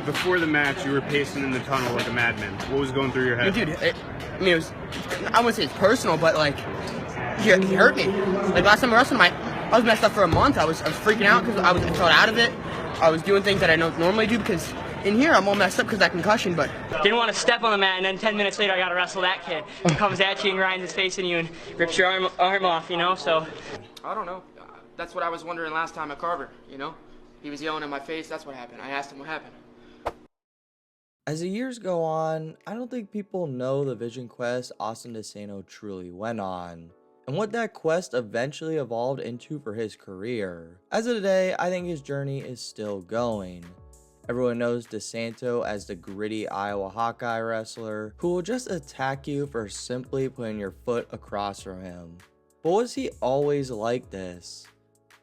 Before the match, you were pacing in the tunnel like a madman. What was going through your head? Dude, it was, I wouldn't say it's personal, but like, he hurt me. Like last time I wrestled him, I was messed up for a month. I was freaking out because I felt out of it. I was doing things that I don't normally do because in here I'm all messed up because of that concussion, but. Didn't want to step on the mat, and then 10 minutes later I got to wrestle that kid who comes at you and grinds his face in you and rips your arm off, you know, so. I don't know. That's what I was wondering last time at Carver, you know? He was yelling in my face, that's what happened. I asked him what happened. As the years go on, I don't think people know the vision quest Austin DeSanto truly went on, and what that quest eventually evolved into for his career. As of today, I think his journey is still going. Everyone knows DeSanto as the gritty Iowa Hawkeye wrestler who will just attack you for simply putting your foot across from him. But was he always like this?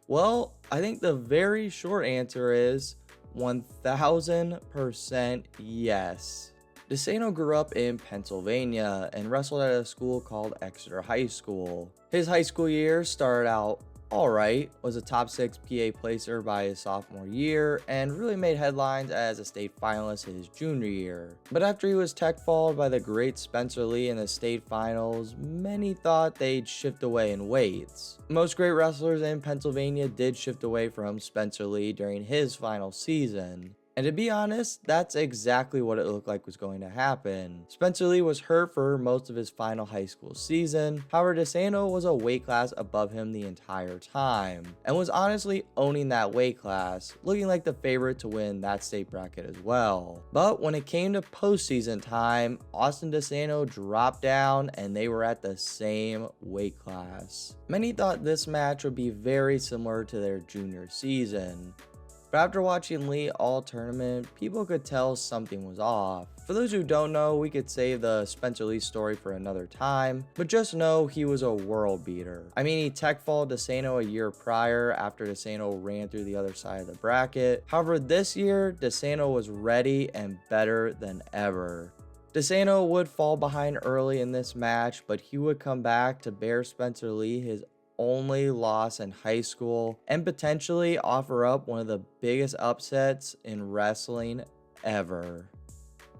Well, I think the very short answer is 1000% yes. DeSanto grew up in Pennsylvania and wrestled at a school called Exeter High School. His high school years started out alright, was a top 6 PA placer by his sophomore year, and really made headlines as a state finalist his junior year. But after he was tech-falled by the great Spencer Lee in the state finals, many thought they'd shift away in weights. Most great wrestlers in Pennsylvania did shift away from Spencer Lee during his final season. And to be honest, that's exactly what it looked like was going to happen. Spencer Lee was hurt for most of his final high school season. However, DeSanto was a weight class above him the entire time, and was honestly owning that weight class, looking like the favorite to win that state bracket as well. But when it came to postseason time, Austin DeSanto dropped down and they were at the same weight class. Many thought this match would be very similar to their junior season. But after watching Lee all tournament, people could tell something was off. For those who don't know, we could save the Spencer Lee story for another time, but just know he was a world beater. I mean, he tech-falled DeSanto a year prior after DeSanto ran through the other side of the bracket. However, this year, DeSanto was ready and better than ever. DeSanto would fall behind early in this match, but he would come back to bear Spencer Lee his only loss in high school and potentially offer up one of the biggest upsets in wrestling ever.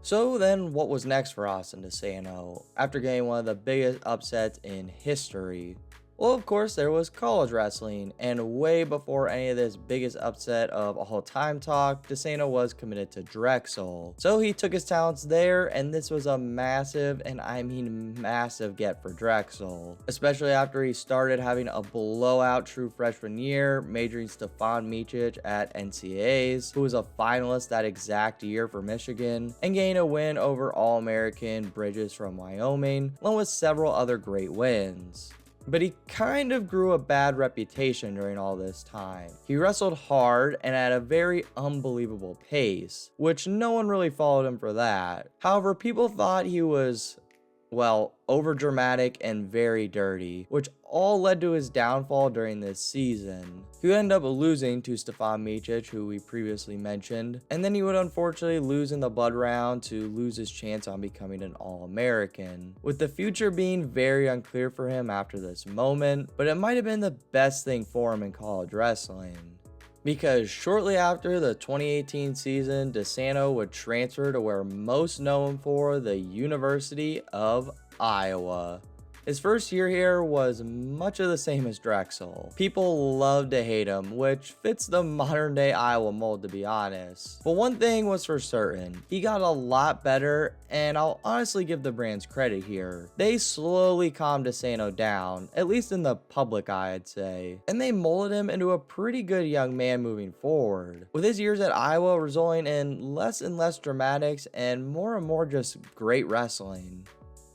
So then what was next for Austin DeSanto after getting one of the biggest upsets in history? Well, of course, there was college wrestling, and way before any of this biggest upset of all time talk, DeSanto was committed to Drexel. So he took his talents there, and this was a massive, and I mean massive, get for Drexel. Especially after he started having a blowout true freshman year, majoring Stefan Micic at NCAAs, who was a finalist that exact year for Michigan, and gaining a win over All-American Bridges from Wyoming, along with several other great wins. But he kind of grew a bad reputation during all this time. He wrestled hard and at a very unbelievable pace, which no one really followed him for that. However, people thought he was, well, overdramatic and very dirty, which all led to his downfall during this season. He would end up losing to Stefan Micic, who we previously mentioned, and then he would unfortunately lose in the Bud round to lose his chance on becoming an All-American, with the future being very unclear for him after this moment, but it might have been the best thing for him in college wrestling. Because shortly after the 2018 season, DeSanto would transfer to where most know him for, the University of Iowa. His first year here was much of the same as Drexel. People loved to hate him, which fits the modern day Iowa mold, to be honest. But one thing was for certain, he got a lot better, and I'll honestly give the brands credit here. They slowly calmed DeSanto down, at least in the public eye I'd say, and they molded him into a pretty good young man moving forward, with his years at Iowa resulting in less and less dramatics and more just great wrestling.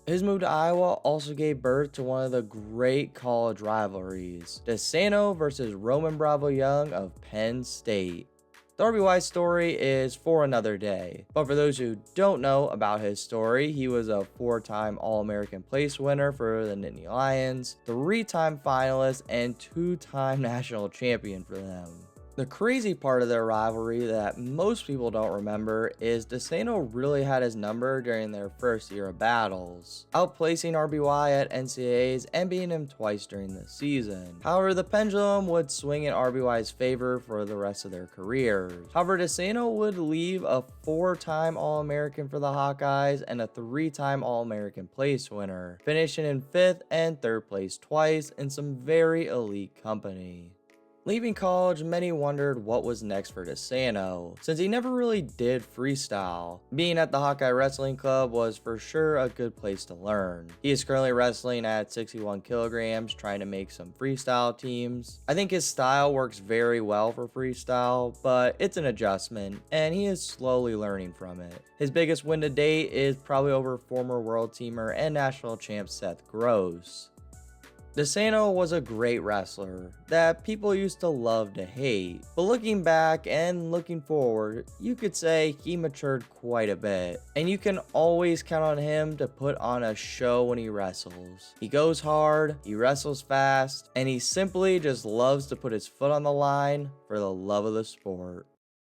His move to Iowa also gave birth to one of the great college rivalries, DeSanto versus Roman Bravo Young of Penn State. The RBY story is for another day, but for those who don't know about his story, he was a 4-time All-American place winner for the Nittany Lions, 3-time finalist, and 2-time national champion for them. The crazy part of their rivalry that most people don't remember is DeSanto really had his number during their first year of battles, outplacing RBY at NCAAs and beating him twice during the season. However, the pendulum would swing in RBY's favor for the rest of their careers. However, DeSanto would leave a 4-time All-American for the Hawkeyes and a 3-time All-American place winner, finishing in 5th and 3rd place twice in some very elite company. Leaving college, many wondered what was next for DeSanto, since he never really did freestyle. Being at the Hawkeye Wrestling Club was for sure a good place to learn. He is currently wrestling at 61 kilograms, trying to make some freestyle teams. I think his style works very well for freestyle, but it's an adjustment, and he is slowly learning from it. His biggest win to date is probably over former world teamer and national champ Seth Gross. DeSanto was a great wrestler that people used to love to hate, but looking back and looking forward, you could say he matured quite a bit, and you can always count on him to put on a show when he wrestles. He goes hard, he wrestles fast, and he simply just loves to put his foot on the line for the love of the sport.